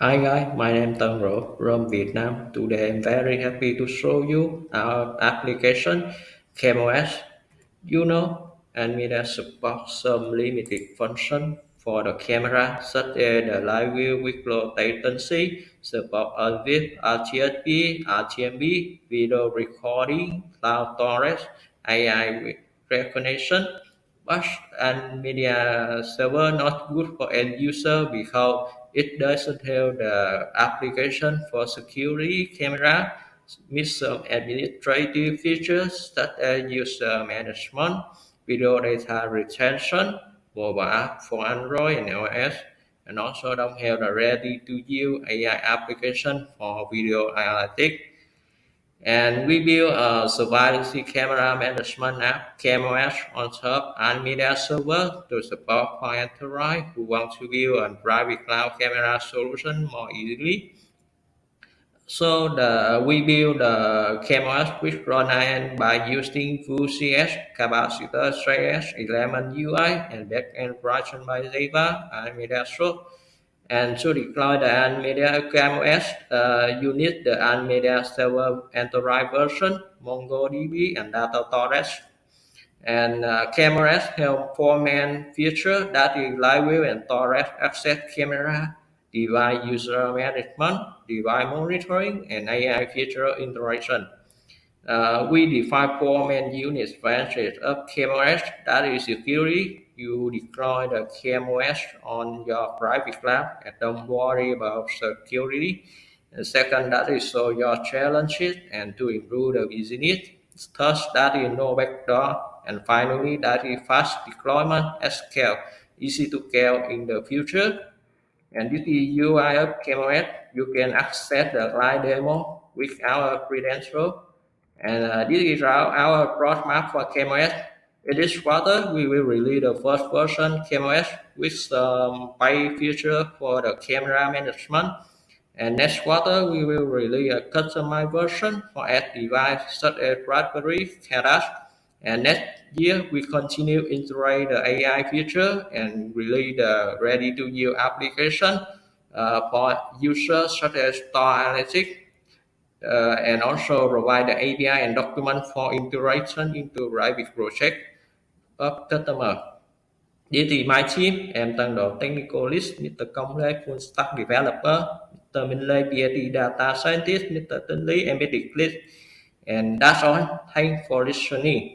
Hi guys, my name is Tân Ro from Vietnam. Today I'm very happy to show you our application CamOS. And media support some limited function for the camera such as the live view with low latency, support with RTSP, RTMP, video recording, cloud storage, AI recognition, but and media server not good for end user because it doesn't have the application for security camera, miss some administrative features such as user management, video data retention, mobile app for Android and iOS, and also don't have the ready-to-use AI application for video analytics. And we build a surveillance camera management app, CamOS, on top and media server to support for enterprise who want to build a private cloud camera solution more easily. We build the CamOS with frontend by using Vue.js, capacitor, JS, element UI, and backend version by Java and media source. And to deploy the NVIDIA CamOS, you need the NVIDIA Server Enterprise version, MongoDB, and data storage. And CamOS have four main features that is live view and storage access camera, device user management, device monitoring, and AI feature integration. We define four main units branches of CamOS, that is security. You deploy the CamOS on your private cloud and don't worry about security. And second, that is show your challenges and to improve the business. Third, that is no backdoor. And finally, that is fast deployment at scale, easy to scale in the future. And this is UI of CamOS. You can access the live demo with our credential. And this is our roadmap for CamOS. In this quarter, we will release the first version CamOS with some pay feature for the camera management. And next quarter, we will release a customized version for edge device such as Raspberry, Pi. And next year, we continue integrate the AI feature and release the ready-to-use application for users such as store analytics and also provide the API and document for integration into private project of customer. This is my team. Em Tân Độ Technical Lead, Mr. Công Lê Full Stack Developer, Mr. Minh Lê PhD Data Scientist, Mr. Tân Lý Embedded Lead. And that's all. Thanks for listening.